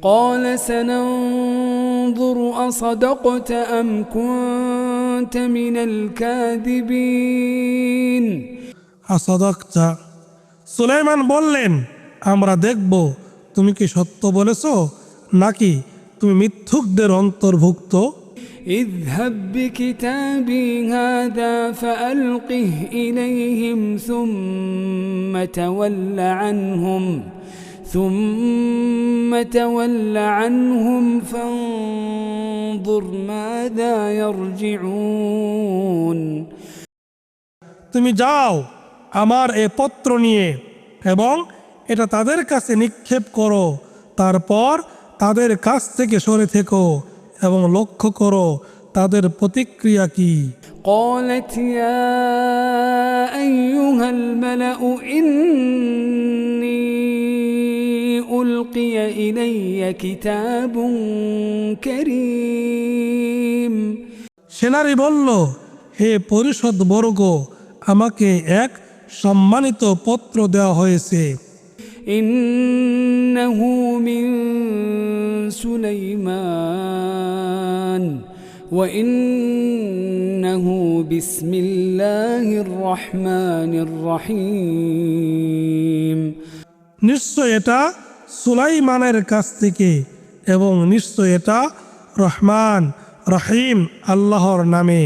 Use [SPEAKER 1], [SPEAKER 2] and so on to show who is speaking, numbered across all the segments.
[SPEAKER 1] قال سننظر أصدقت أم كنت من الكاذبين
[SPEAKER 2] আসাদাকতা, সুলাইমান বললেন, আমরা দেখব তুমি কি সত্য বলেছো নাকি তুমি মিথ্যুকদের অন্তর্ভুক্ত।
[SPEAKER 1] اذهب بكتابي هذا فألقه إليهم ثم تول عنهم فانظر ماذا يرجعون
[SPEAKER 2] তুমি যাও আমার এ পত্র নিয়ে এবং এটা তাদের কাছে নিক্ষেপ করো, তারপর তাদের কাছ থেকে সরে থেকো এবং লক্ষ্য করো তাদের প্রতিক্রিয়া কি।
[SPEAKER 1] قالت يا أيها الملأ إني ألقي إلي كتاب كريم
[SPEAKER 2] সেনারি বলল, হে পরিষদ বর্গ, আমাকে এক সম্মানিত পত্র দেওয়া হয়েছে।
[SPEAKER 1] إنه من سليمان وإنه بسم الله الرحمن الرحيم
[SPEAKER 2] নিশ্চয় এটা সুলাইমানের কাছ থেকে এবং নিশ্চয় এটা রহমান রহিম আল্লাহর নামে।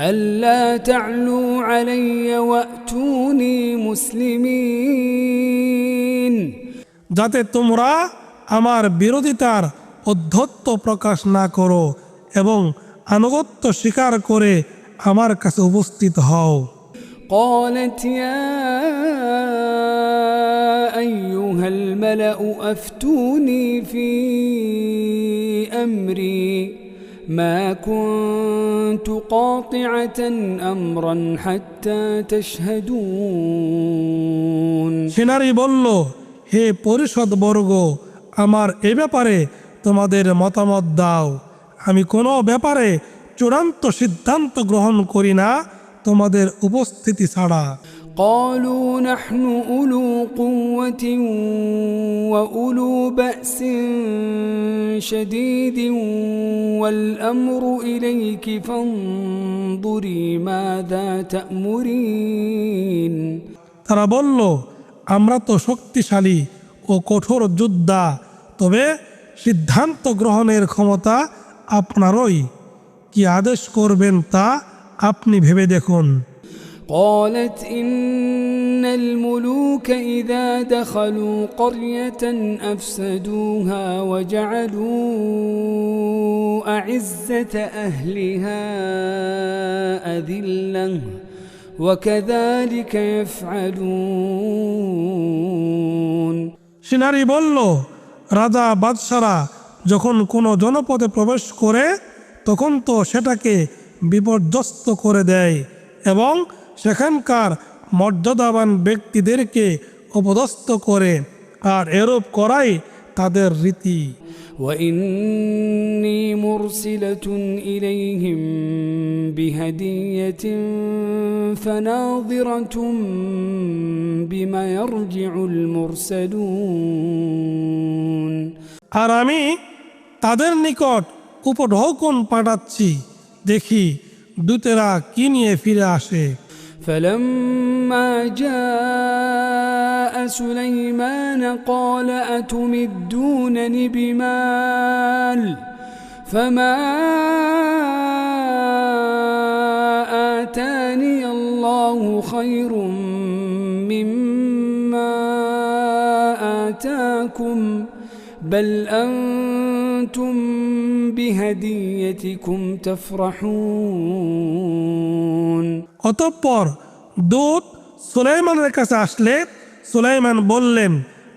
[SPEAKER 1] ألا تعلوا علي وأتوني مسلمين
[SPEAKER 2] যাতে তোমরা আমার বিরোধিতার অধ্যত্ব প্রকাশ না করো এবং আনুগত্য স্বীকার করে আমার কাছে উপস্থিত হও।
[SPEAKER 1] قالت يا أيها الملأ أفتوني في أمري ما كنت قاطعة أمرا حتى تشهدون
[SPEAKER 2] সেনারি বলল, হে পরিষদ বর্গ, আমার এ ব্যাপারে তোমাদের মতামত দাও। আমি কোনো ব্যাপারে চূড়ান্ত সিদ্ধান্ত গ্রহণ করি না তোমাদের উপস্থিতি ছাড়া।
[SPEAKER 1] قالوا نحن أولو قوة وأولو بأس شديد والأمر إليك فانظري ماذا تأمرين
[SPEAKER 2] তারা বলল, আমরা তো শক্তিশালী ও কঠোর যোদ্ধা, তবে সিদ্ধান্ত গ্রহণের ক্ষমতা আপনারই। কি আদেশ করবেন তা আপনি ভেবে দেখুন।
[SPEAKER 1] قالت إن الملوك إذا دخلوا قرية أفسدوها وجعلوا أعزة أهلها أذلة وكذلك يفعلون
[SPEAKER 2] সিনারি বলল, রাজা বাদশারা যখন কোনো জনপদে প্রবেশ করে তখন তো সেটাকে বিপর্যস্ত করে দেয় এবং সেখানকার মর্যাদাবান ব্যক্তিদেরকে অপদস্থ করে, আর এরূপ করাই তাদের রীতি।
[SPEAKER 1] وإني مرسلة إليهم بهدية فناظرة بما يرجع المرسلون
[SPEAKER 2] আর আমি তাদের নিকট উপঢৌকন পাঠাচ্ছি, দেখি দূতেরা কি নিয়ে ফিরে আসে।
[SPEAKER 1] فلما جاء سليمان قال أتمدونني بمال فما آتاني الله خير مما آتاكم بل أنتم بهديتكم تفرحون
[SPEAKER 2] অতঃপর দূত সুলাইমানের কাছে আসলে সুলাইমান বললেন,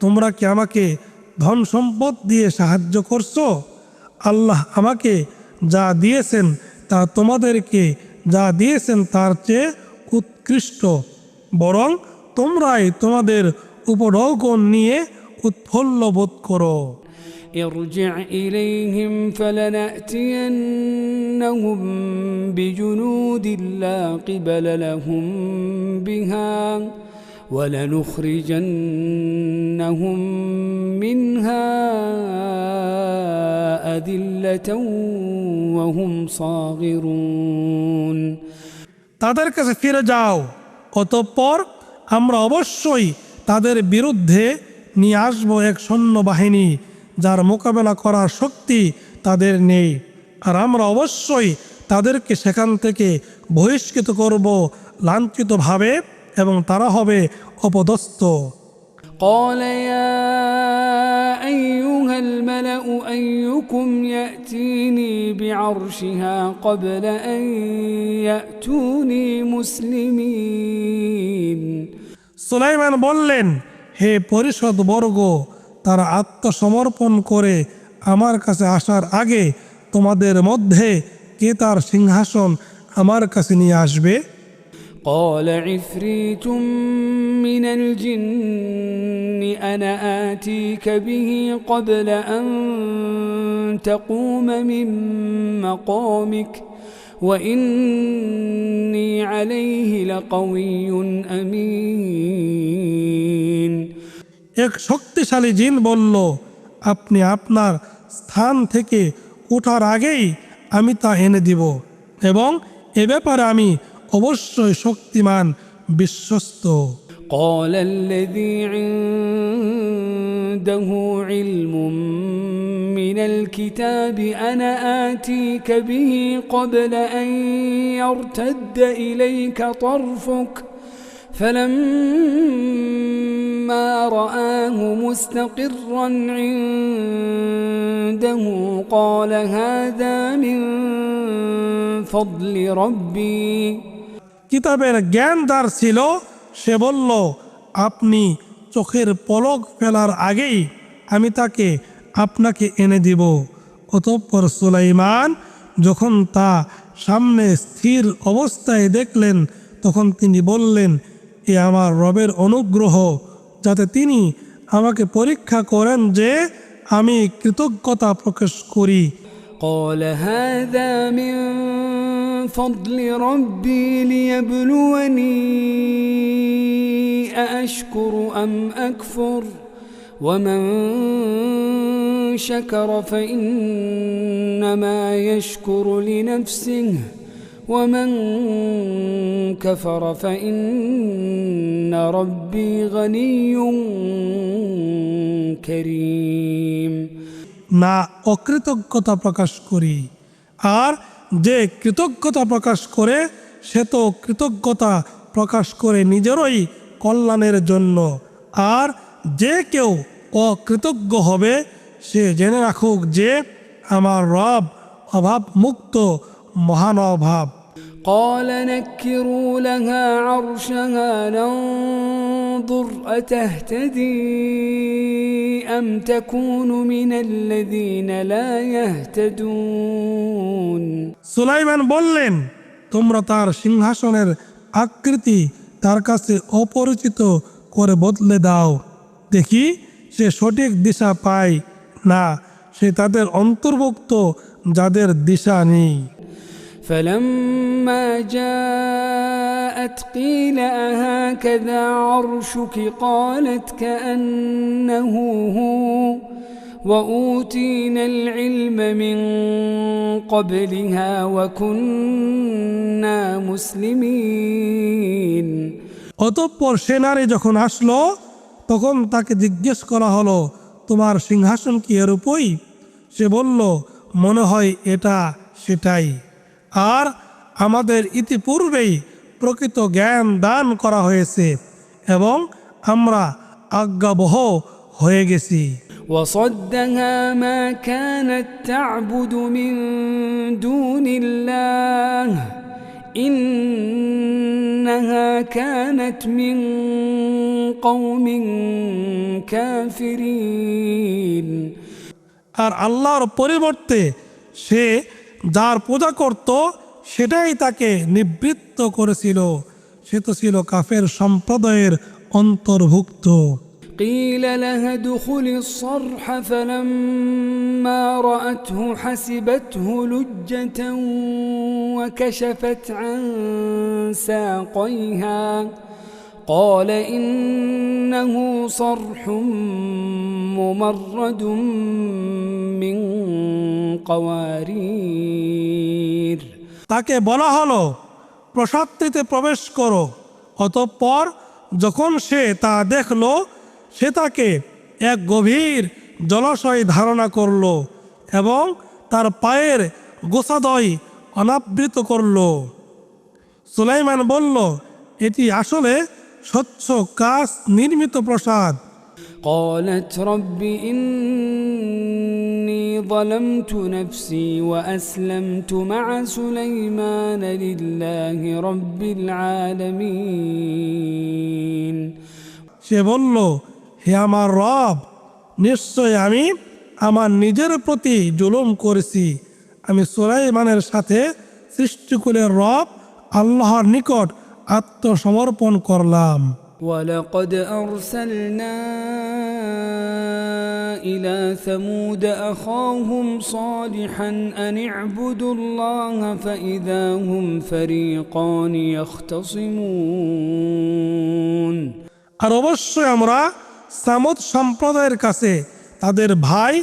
[SPEAKER 2] তোমরা কি আমাকে ধন সম্পদ দিয়ে সাহায্য করছো? আল্লাহ আমাকে যা দিয়েছেন তা তোমাদেরকে যা দিয়েছেন তার চেয়ে উৎকৃষ্ট, বরং তোমরাই তোমাদের উপঢৌকন নিয়ে উৎফুল্ল বোধ করো।
[SPEAKER 1] ارجع إليهم فلنأتينهم بجنود لا قبل لهم بها ولنخرجنهم منها أذلة وهم صاغرون
[SPEAKER 2] তাদের কাছে ফিরে যাও, অতঃপর আমরা অবশ্যই তাদের বিরুদ্ধে নিয়ে আসবো এক সৈন্যবাহিনী যার মোকাবেলা করার শক্তি তাদের নেই, আর আমরা অবশ্যই তাদেরকে সেখান থেকে বহিষ্কৃত করব লাঞ্ছিতভাবে, এবং তারা হবে অপদস্থ।
[SPEAKER 1] قال يا أيها الملأ أيكم يأتيني بعرشها قبل أن يأتوني مسلمين
[SPEAKER 2] সুলাইমান বললেন, হে পরিষদ বর্গ, তারা আত্মসমর্পণ করে আমার কাছে আসার আগে তোমাদের মধ্যে কে তার সিংহাসন আমার কাছে নিয়ে আসবে?
[SPEAKER 1] قال عفريت من الجن أنا آتيك به قبل أن تقوم من مقامك وإني عليه لقوي أمين
[SPEAKER 2] এক শক্তিশালী জিন বলল, আপনি আপনার স্থান থেকে ওঠার আগেই আমি তা এনে দিব, এবং এ ব্যাপারে আমি অবশ্যই শক্তিমান, বিশ্বস্ত।
[SPEAKER 1] قال الذي عنده علم من الكتاب أنا آتيك به قبل أن يرتد إليك طرفك فلما رآه مستقرا عنده قال هذا من فضل ربي
[SPEAKER 2] কিতাবের জ্ঞানদার ছিল, সে বলল, আপনি চোখের পলক ফেলার আগেই আমি তাকে আপনাকে এনে দিব। অতঃপর সুলাইমান যখন তা সামনে স্থির অবস্থায় দেখলেন, তখন তিনি বললেন, এ আমার রবের অনুগ্রহ, যাতে তিনি আমাকে পরীক্ষা করেন যে আমি কৃতজ্ঞতা প্রকাশ করি।
[SPEAKER 1] قال هذا من فضل ربي ليبلوني أأشكر أم أكفر ومن شكر فإنما يشكر لنفسه ومن كفر فإن ربي غني كريم
[SPEAKER 2] না অকৃতজ্ঞতা প্রকাশ করি, আর যে কৃতজ্ঞতা প্রকাশ করে সে তো কৃতজ্ঞতা প্রকাশ করে নিজেরই কল্যাণের জন্য, আর যে কেউ অকৃতজ্ঞ হবে সে জেনে রাখুক যে আমার রব অভাব মুক্ত, মহান অভাব।
[SPEAKER 1] قال نكروا لها عرشها ننظر أتهتدي أم تكون من الذين لا يهتدون
[SPEAKER 2] সুলাইমান বললেন, তোমরা তার সিংহাসনের আকৃতি তার কাছে অপরিচিত করে বদলে দাও, দেখি সে সঠিক দিশা পায় না সে তাদের অন্তর্ভুক্ত যাদের দিশা নেই।
[SPEAKER 1] فلما جاءت قيل أهكذا عرشك قالت كأنه هو وأوتينا العلم من قبلها وكنا مسلمين
[SPEAKER 2] অতঃপর সে নারী যখন আসলো, তখন তাকে জিজ্ঞেস করা হলো, তোমার সিংহাসন কি এরূপই? সে বলল, মনে হয় এটা সেটাই, আর আমাদের ইতিপূর্বেই প্রকৃত জ্ঞান দান করা হয়েছে এবং আমরা আজ্ঞাবহ হয়ে গেছি।
[SPEAKER 1] وصدها ما كانت تعبد من دون الله إنها كانت من قوم كافرين
[SPEAKER 2] আর আল্লাহর পরিবর্তে সে যার পূজা করত সেটাই তাকে নিবৃত্ত করেছিল, সে তো ছিল কাফের সম্প্রদায়ের অন্তর্ভুক্ত।
[SPEAKER 1] قيل لها ادخل الصرح فلما رأته حسبته لجة وكشفت عن ساقيها قال إنه صرح ممرد من قوارير
[SPEAKER 2] তাকে বলা হলো প্রসাদটিতে প্রবেশ করো। অতঃপর যখন সে তা দেখল, সে তাকে এক গভীর জলাশয় ধারণা করল এবং তার পায়ের গোছাদয় অনাবৃত করল। সুলাইমান বলল, এটি আসলে স্বচ্ছ কাঁচ নির্মিত প্রসাদ।
[SPEAKER 1] قالت رب إني ظلمت نفسي وأسلمت مع سليمان لله رب العالمين
[SPEAKER 2] সে বলল, হে আমার রব, নিশ্চয় আমি আমার নিজের প্রতি জুলুম করেছি। আমি সুলাইমানের সাথে সৃষ্টিকুলের রব আল্লাহর নিকট আত্মসমর্পণ করলাম।
[SPEAKER 1] ولقد أرسلنا إلى ثمود أخاهم صالحا أن اعبدوا الله فإذا هم فريقان يختصمون
[SPEAKER 2] আর অবশ্যই আমরা সামুদ সম্প্রদায়ের কাছে তাদের ভাই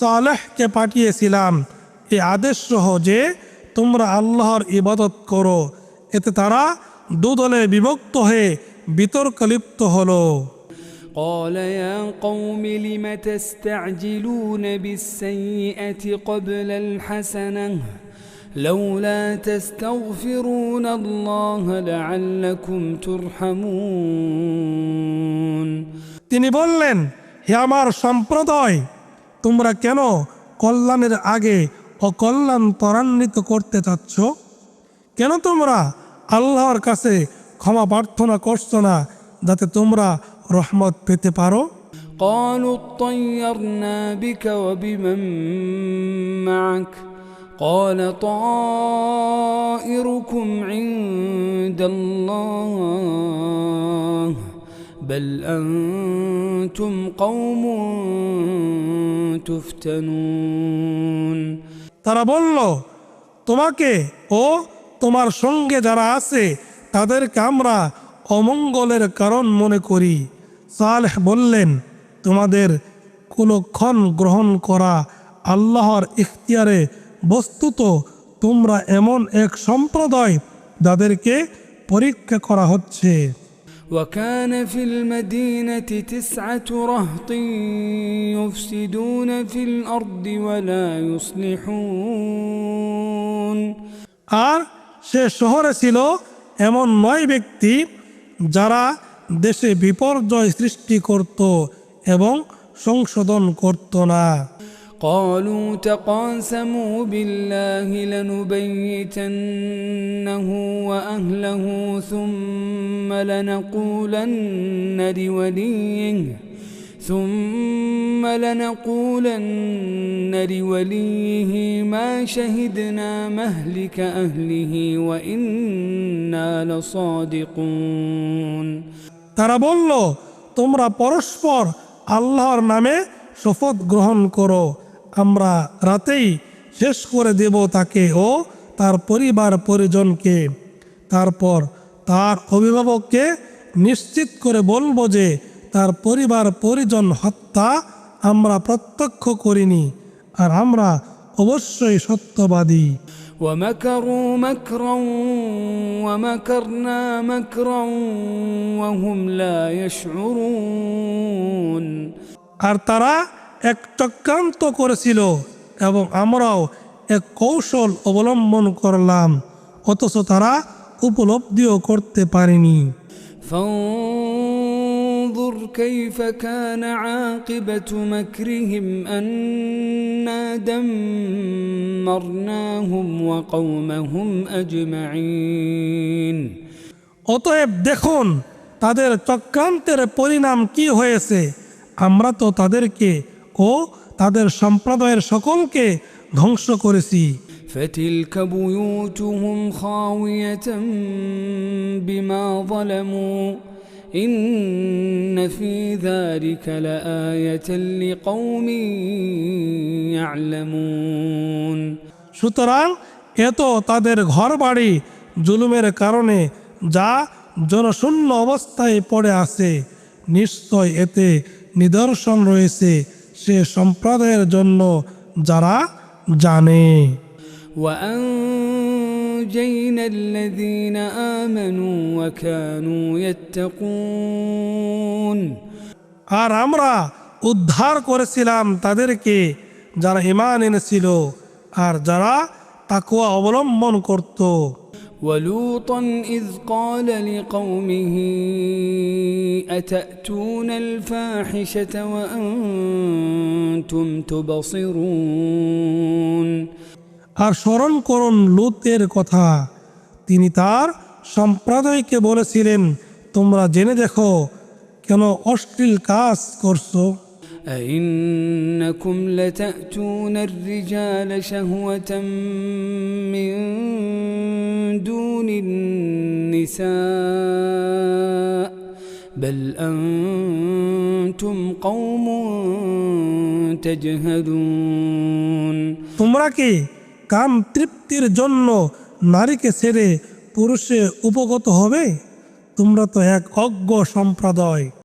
[SPEAKER 2] সালেহকে পাঠিয়েছিলাম এই আদেশ সহ যে তোমরা আল্লাহর ইবাদত করো। এতে তারা দুদলে বিভক্ত হয়ে বিতর্ক লিপ্ত হলো।
[SPEAKER 1] قال يا قوم لم تستعجلون بالسيئة قبل الحسنة لولا تستغفرون الله لعلكم ترحمون
[SPEAKER 2] তিনি বললেন, হে আমার সম্প্রদায়, তোমরা কেন কল্যাণের আগে অকল্যাণ ত্বরান্বিত করতে চাচ্ছ? কেন তোমরা আল্লাহর কাছে ক্ষমা প্রার্থনা করছো না যাতে তোমরা রহমত পেতে পারো?
[SPEAKER 1] قالوا اطيرنا بك وبمن معك قال طائركم عند الله بل أنتم قوم تفتنون
[SPEAKER 2] তারা বলল, তোমাকে ও তোমার সঙ্গে যারা আছে তাদেরকে আমরা অমঙ্গলের কারণ মনে করি। সালেহ বললেন, তোমাদের কুলক্ষণ গ্রহণ করা আল্লাহর ইখতিয়ারে। বস্তুত তোমরা এমন এক সম্প্রদায় যাদেরকে পরীক্ষা করা হচ্ছে।
[SPEAKER 1] وكان في المدينة 9 رهط يفسدون في الأرض ولا يصلحون
[SPEAKER 2] আর সে শহরে ছিল এমন 9 ব্যক্তি যারা দেশে বিপর্যয় সৃষ্টি করত এবং সংশোধন করত না।
[SPEAKER 1] قالوا تقاسموا بالله لنبيتنه وأهله ثم لنقولن لوليه ما شهدنا مهلك أهله وإنا لصادقون
[SPEAKER 2] তারা বলল, তোমরা পরস্পর আল্লাহর নামে শপথ গ্রহণ করো, আমরা রাতেই শেষ করে দেব তাকে ও তার পরিবার পরিজনকে। তারপর তার অভিভাবককে নিশ্চিত করে বলবো যে তার পরিবার পরিজন হত্যা আমরা প্রত্যক্ষ করিনি, আর আমরা অবশ্যই সত্যবাদী।
[SPEAKER 1] ومكروا مكرا ومكرنا مكرا وهم لا يشعرون
[SPEAKER 2] আর তারা এক চক্রান্ত করেছিল এবং আমরাও এক কৌশল অবলম্বন করলাম, অথচ তারা উপলব্ধিও করতে পারেনি।
[SPEAKER 1] فانظر كيف كان عاقبة مكرهم أنا دمرناهم وقومهم أجمعين
[SPEAKER 2] অতএব দেখুন তাদের চক্রান্তের পরিণাম কি হয়েছে। আমরা তো তাদেরকে ও তাদের সম্প্রদায়ের সকলকে ধ্বংস করেছি।
[SPEAKER 1] فتلك بيوتهم خاوية بما ظلموا إن في ذلك لآية لقوم يعلمون
[SPEAKER 2] সুতরাং এত তাদের ঘর বাড়ি জুলুমের কারণে যা জনশূন্য অবস্থায় পড়ে আছে, নিশ্চয় এতে নিদর্শন রয়েছে সে সম্প্রদায়ের জন্য যারা জানে।
[SPEAKER 1] وأنجينا الذين آمنوا وكانوا يتقون
[SPEAKER 2] আর আমরা উদ্ধার করেছিলাম তাদেরকে যারা ঈমান এনেছিল আর যারা তাকওয়া অবলম্বন করত।
[SPEAKER 1] ولوطا إذ قال لقومه أتأتون الفاحشة وأنتم تبصرون
[SPEAKER 2] আর স্মরণ করুন লূতের কথা, তিনি তার সম্প্রদায়কে বলেছিলেন, তোমরা জেনে দেখো কেন অশ্লীল কাজ করছো।
[SPEAKER 1] أئنكم لتأتون الرجال شهوة من دون النساء بل أنتم قوم تجهلون
[SPEAKER 2] তোমরা কি কাম তৃপ্তির জন্য নারীকে ছেড়ে পুরুষে উপগত হবে? তোমরা তো এক অজ্ঞ সম্প্রদায়।